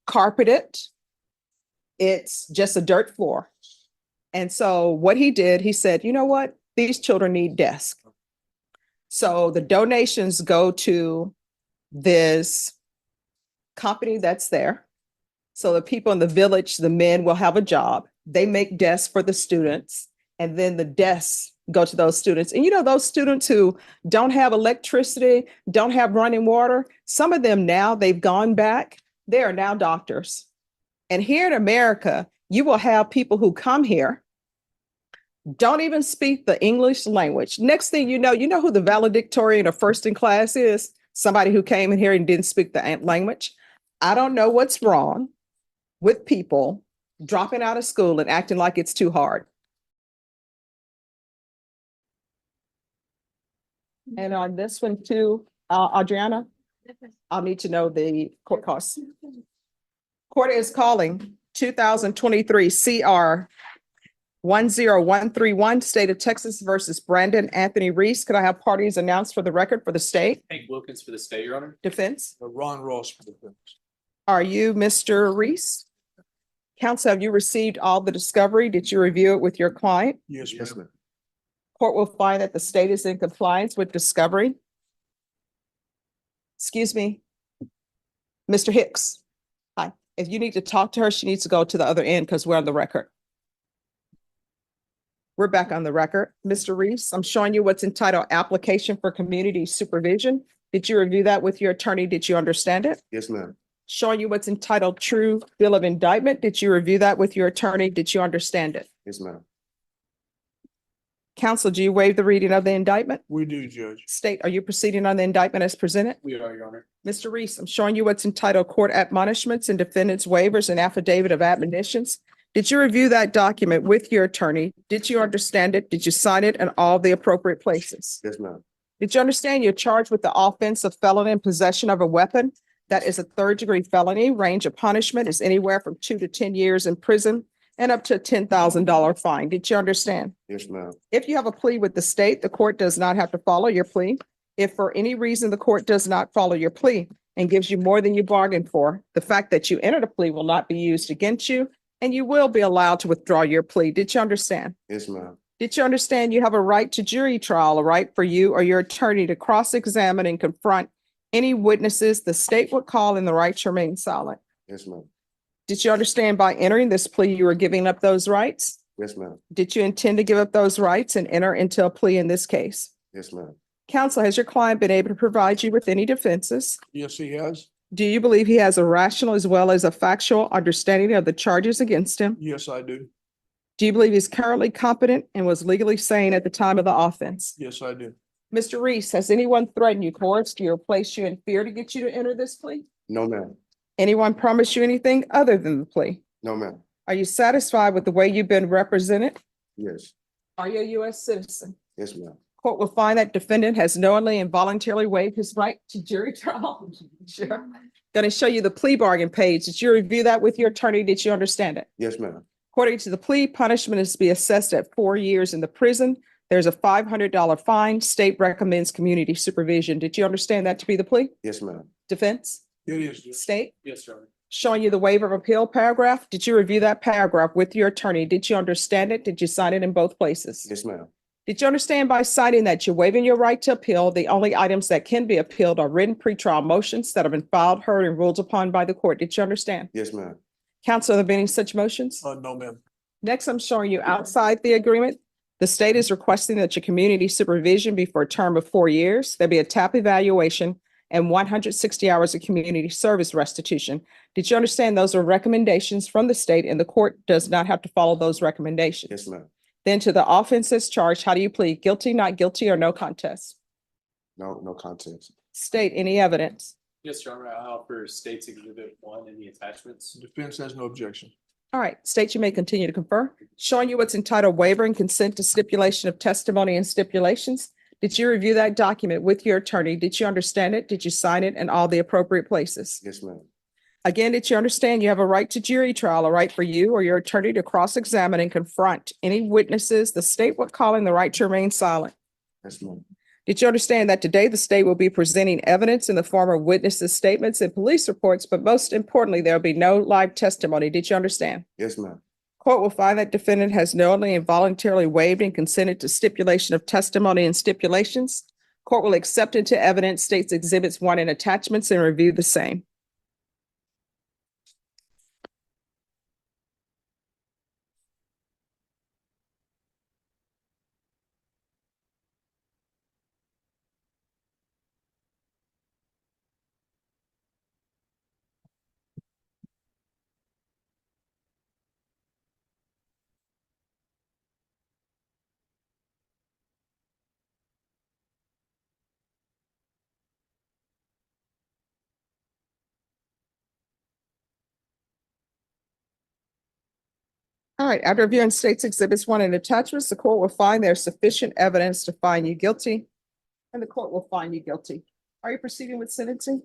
carpeted. It's just a dirt floor. And so what he did, he said, you know what? These children need desks. So the donations go to this company that's there. So the people in the village, the men will have a job. They make desks for the students, and then the desks go to those students. And you know, those students who don't have electricity, don't have running water, some of them now, they've gone back. They are now doctors. And here in America, you will have people who come here, don't even speak the English language. Next thing you know who the valedictorian or first in class is? Somebody who came in here and didn't speak the language. I don't know what's wrong with people dropping out of school and acting like it's too hard. And on this one too, Adriana, I'll need to know the court costs. Court is calling 2023 CR 10131, State of Texas versus Brandon Anthony Reese. Could I have parties announced for the record for the state? Hank Wilkins for the state, Your Honor. Defense? Ron Ross for defense. Are you Mr. Reese? Counsel, have you received all the discovery? Did you review it with your client? Yes, ma'am. Court will find that the state is in compliance with discovery. Excuse me. Mr. Hicks. Hi. If you need to talk to her, she needs to go to the other end because we're on the record. We're back on the record. Mr. Reese, I'm showing you what's entitled Application for Community Supervision. Did you review that with your attorney? Did you understand it? Yes, ma'am. Showing you what's entitled True Bill of Indictment. Did you review that with your attorney? Did you understand it? Yes, ma'am. Counsel, do you waive the reading of the indictment? We do, Judge. State, are you proceeding on the indictment as presented? We are, Your Honor. Mr. Reese, I'm showing you what's entitled Court Admonishments and Defendants Waivers and Affidavit of Admonitions. Did you review that document with your attorney? Did you understand it? Did you sign it in all the appropriate places? Yes, ma'am. Did you understand you're charged with the offense of felon in possession of a weapon? That is a third-degree felony. Range of punishment is anywhere from 2 to 10 years in prison and up to a $10,000 fine. Did you understand? Yes, ma'am. If you have a plea with the state, the court does not have to follow your plea. If for any reason the court does not follow your plea and gives you more than you bargained for, the fact that you entered a plea will not be used against you, and you will be allowed to withdraw your plea. Did you understand? Yes, ma'am. Did you understand you have a right to jury trial, a right for you or your attorney to cross-examine and confront any witnesses the state would call and the right to remain silent? Yes, ma'am. Did you understand by entering this plea, you were giving up those rights? Yes, ma'am. Did you intend to give up those rights and enter into a plea in this case? Yes, ma'am. Counsel, has your client been able to provide you with any defenses? Yes, he has. Do you believe he has a rational as well as a factual understanding of the charges against him? Yes, I do. Do you believe he's currently competent and was legally sane at the time of the offense? Yes, I do. Mr. Reese, has anyone threatened you, coerced you, or placed you in fear to get you to enter this plea? No, ma'am. Anyone promised you anything other than the plea? No, ma'am. Are you satisfied with the way you've been represented? Yes. Are you a U.S. citizen? Yes, ma'am. Court will find that defendant has knowingly and voluntarily waived his right to jury trial. Sure. Going to show you the plea bargain page. Did you review that with your attorney? Did you understand it? Yes, ma'am. According to the plea, punishment is to be assessed at 4 years in the prison. There's a $500 fine. State recommends community supervision. Did you understand that to be the plea? Yes, ma'am. Defense? It is, Judge. State? Yes, Your Honor. Showing you the waiver of appeal paragraph. Did you review that paragraph with your attorney? Did you understand it? Did you sign it in both places? Yes, ma'am. Did you understand by citing that you're waiving your right to appeal? The only items that can be appealed are written pretrial motions that have been filed, heard, and ruled upon by the court. Did you understand? Yes, ma'am. Counsel, are there been any such motions? No, ma'am. Next, I'm showing you outside the agreement. The state is requesting that your community supervision be for a term of 4 years. There'll be a TAP evaluation and 160 hours of community service restitution. Did you understand those are recommendations from the state and the court does not have to follow those recommendations? Yes, ma'am. Then to the offenses charged, how do you plead? Guilty, not guilty, or no contest? No contest. State any evidence. Yes, Your Honor. I offer State's Exhibit 1 in the attachments. Defense has no objection. All right, state, you may continue to confer. Showing you what's entitled waiver and consent to stipulation of testimony and stipulations. Did you review that document with your attorney? Did you understand it? Did you sign it in all the appropriate places? Yes, ma'am. Again, did you understand you have a right to jury trial, a right for you or your attorney to cross-examine and confront any witnesses the state would call in the right to remain silent? Yes, ma'am. Did you understand that today the state will be presenting evidence in the form of witnesses' statements and police reports, but most importantly, there will be no live testimony? Did you understand? Yes, ma'am. Court will find that defendant has knowingly and voluntarily waived and consented to stipulation of testimony and stipulations. Court will accept into evidence states exhibits 1 and attachments and review the same. All right, after reviewing states exhibits 1 and attachments, the court will find there's sufficient evidence to find you guilty, and the court will find you guilty. Are you proceeding with sentencing?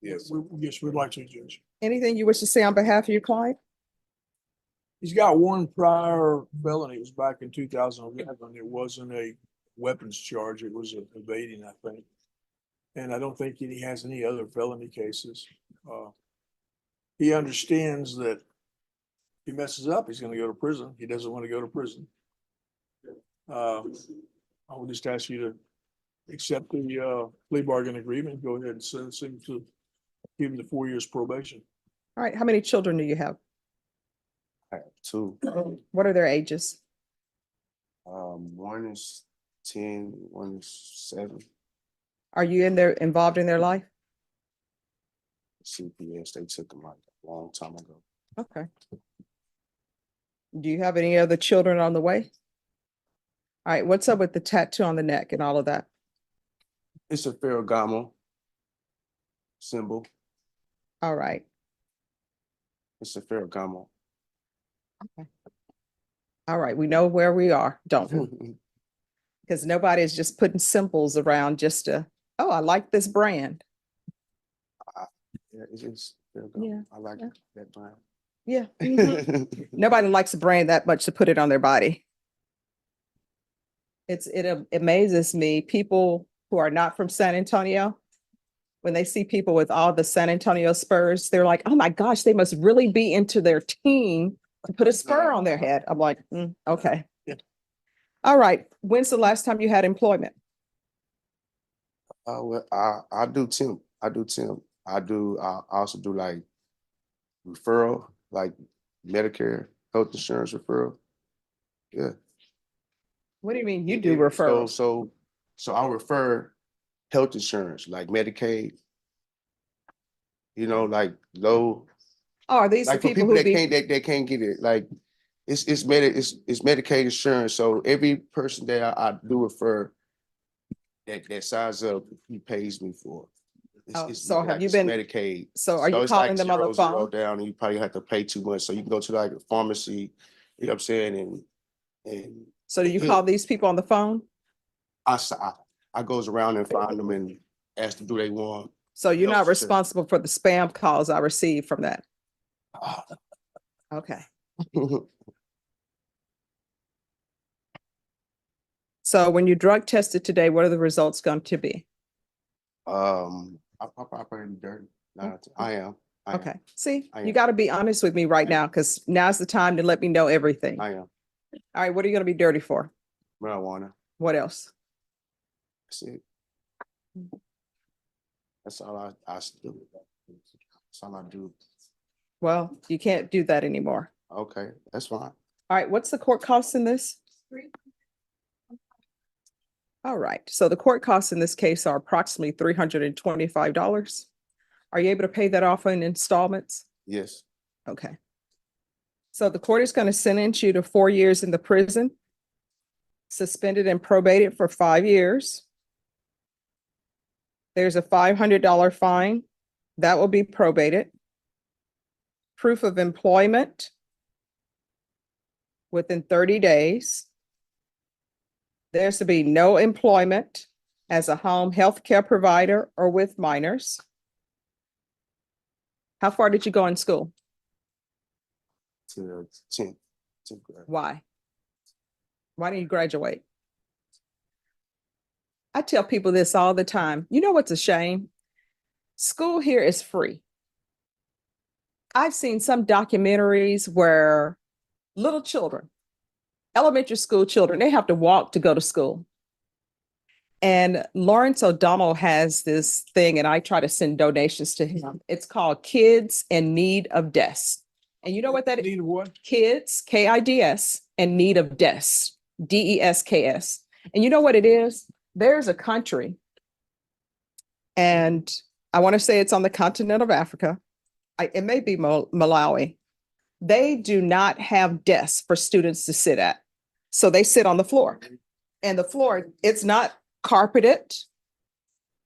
Yes. Yes, we'd like to, Judge. Anything you wish to say on behalf of your client? He's got one prior felony. It was back in 2011. It wasn't a weapons charge. It was evading, I think. And I don't think he has any other felony cases. He understands that if he messes up, he's going to go to prison. He doesn't want to go to prison. I would just ask you to accept the plea bargain agreement. Go ahead and sentence him to give him the 4 years probation. All right, how many children do you have? I have 2. What are their ages? 1 is 10, 1 is 7. Are you involved in their life? CPS, they took them like a long time ago. Okay. Do you have any other children on the way? All right, what's up with the tattoo on the neck and all of that? It's a Ferragamo symbol. All right. It's a Ferragamo. All right, we know where we are, don't we? Because nobody is just putting symbols around just to, oh, I like this brand. Yeah, it's just Ferragamo. Yeah, I like yeah. that brand. Yeah. Mhm. Nobody likes a brand that much to put it on their body. It amazes me, people who are not from San Antonio, when they see people with all the San Antonio Spurs, they're like, oh my gosh, they must really be into their team to put a spur on their head. I'm like, okay. Yeah. All right. When's the last time you had employment? Well, I do temp. I also do like referral, like Medicare, health insurance referral. Yeah. What do you mean you do referrals? So I refer health insurance, like Medicaid, like low, Oh, are these the like for people people who that can't get it. Like it's Medicaid insurance. So every person that I do refer that signs up, he pays me for. so have like you it's been- Medicaid? so are you it's calling like them on the 0 phone? down, and you probably have to pay too much. So you can go to like a pharmacy, you know what I'm saying, and So do you call these people on the phone? I goes around and find them and ask them, do they want? So you're Health not insurance. responsible for the spam calls I receive from that? Okay. So when you drug tested today, what are the results going to be? I'm probably dirty. I am. Okay, see, I you am. got to be honest with me right I am. now, because now's the time to let me know everything. I All am. right, what are you going to be dirty for? Marijuana. What else? That's it. That's all I do. That's all I do. Well, you can't do that anymore. Okay, that's fine. All right, what's the court cost in this? All right, so the court costs in this case are approximately $325. Are you able to pay that off in installments? Yes. Okay. So the court is going to sentence you to 4 years in the prison, suspended and probated for 5 years. There's a $500 fine that will be probated. Proof of employment within 30 days. There's to be no employment as a home health care provider or with minors. How far did you go in school? To 10th grade. Why? Why didn't you graduate? I tell people this all the time. You know what's a shame? School here is free. I've seen some documentaries where little children, elementary school children, they have to walk to go to school. And Lawrence O'Donnell has this thing, and I try to send donations to him. It's called Kids in Need of Desks. And you know what that is? Need of what? Kids, KIDS, in need of desks, DESKS. And you know what it is? There's a country, and I want to say it's on the continent of Africa. It may be Malawi. They do not have desks for students to sit at. So they sit on the floor. And the floor, it's not carpeted.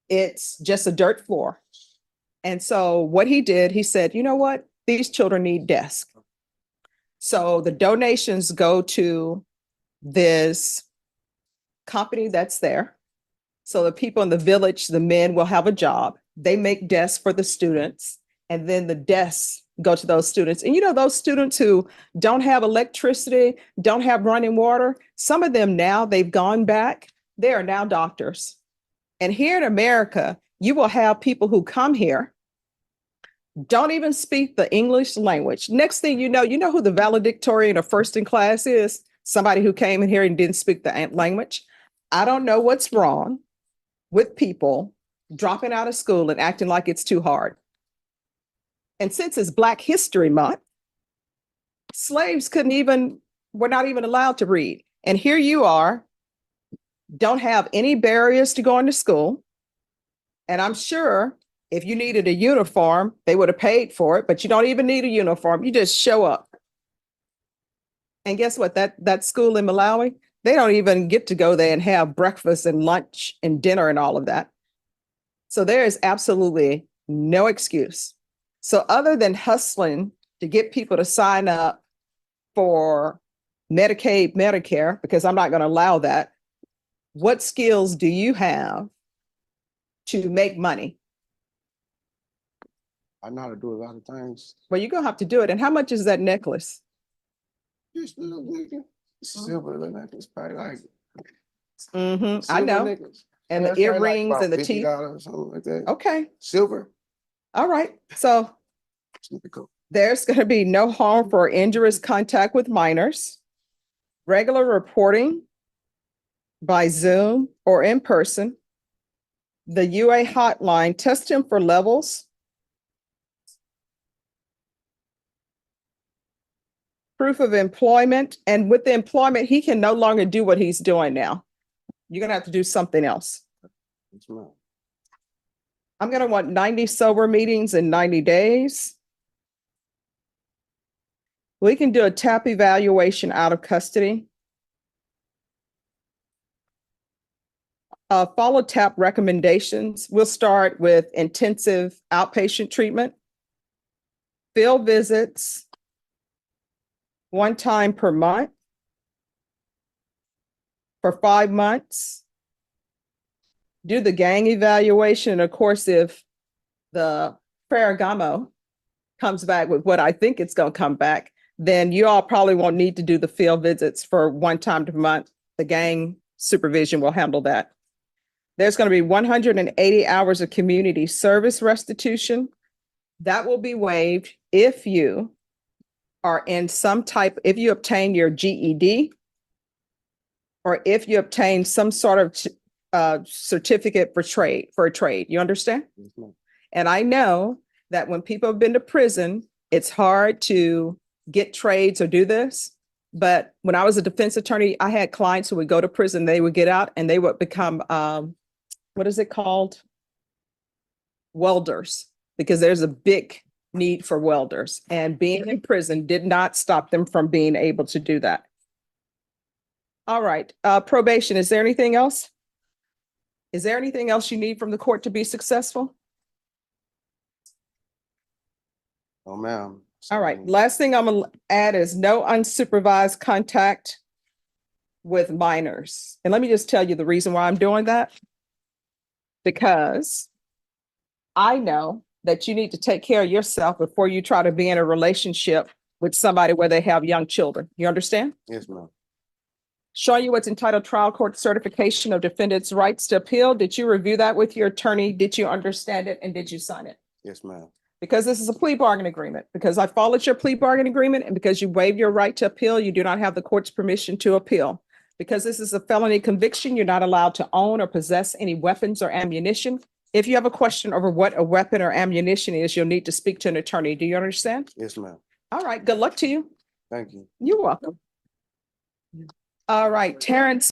It's just a dirt floor. And so what he did, he said, you know what? These children need desks. So the donations go to this company that's there. So the people in the village, the men will have a job. They make desks for the students, and then the desks go to those students. And you know, those students who don't have electricity, don't have running water, some of them now, they've gone back. They are now doctors. And here in America, you will have people who come here, don't even speak the English language. Next thing you know who the valedictorian or first in class is? Somebody who came in here and didn't speak the language. I don't know what's wrong with people dropping out of school and acting like it's too hard. And since it's Black History Month, slaves were not even allowed to read. And here you are, don't have any barriers to going to school. And I'm sure if you needed a uniform, they would have paid for it, but you don't even need a uniform. You just show up. And guess what? That school in Malawi, they don't even get to go there and have breakfast and lunch and dinner and all of that. So there is absolutely no excuse. So other than hustling to get people to sign up for Medicaid, Medicare, because I'm not going to allow that, what skills do you have to make money? I know how to do a lot of things. Well, you're going to have to do it. And how much is that necklace? Just little nigga, silver little necklace, probably like. I silver know. necklace. And the That's probably like earrings about and the teeth. $50, something like that. Okay. Silver. All right. So there's going to be no harm for injurious contact with minors, regular reporting by Zoom or in person, the UA hotline, test him for levels, proof of employment. And with the employment, he can no longer do what he's doing now. You're going to have to do something else. I'm going to want 90 sober meetings in 90 days. We can do a TAP evaluation out of custody. Follow TAP recommendations. We'll start with intensive outpatient treatment, field visits, 1 time per month for 5 months. Do the gang evaluation. Of course, if the Ferragamo comes back with what I think it's going to come back, then you all probably won't need to do the field visits for 1 time per month. The gang supervision will handle that. There's going to be 180 hours of community service restitution. That will be waived if you are in if you obtain your GED, or if you obtain some sort of certificate for a trade. You understand? And I know that when people have been to prison, it's hard to get trades or do this. But when I was a defense attorney, I had clients who would go to prison, they would get out and they would become, what is it called? Welders, because there's a big need for welders. And being in prison did not stop them from being able to do that. All right, probation, is there anything else? Is there anything else you need from the court to be successful? Oh, ma'am. All right, last thing I'm gonna add is no unsupervised contact with minors. And let me just tell you the reason why I'm doing that. Because I know that you need to take care of yourself before you try to be in a relationship with somebody where they have young children. You understand? Yes, ma'am. showing you what's entitled Trial Court Certification of Defendant's Rights to Appeal. Did you review that with your attorney? Did you understand it? And did you sign it? Yes, ma'am. Because this is a plea bargain agreement, because I followed your plea bargain agreement, and because you waived your right to appeal, you do not have the court's permission to appeal. Because this is a felony conviction, you're not allowed to own or possess any weapons or ammunition. If you have a question over what a weapon or ammunition is, you'll need to speak to an attorney. Do you understand? Yes, ma'am. All right, good luck to you. Thank you. You're welcome. All right, Terrence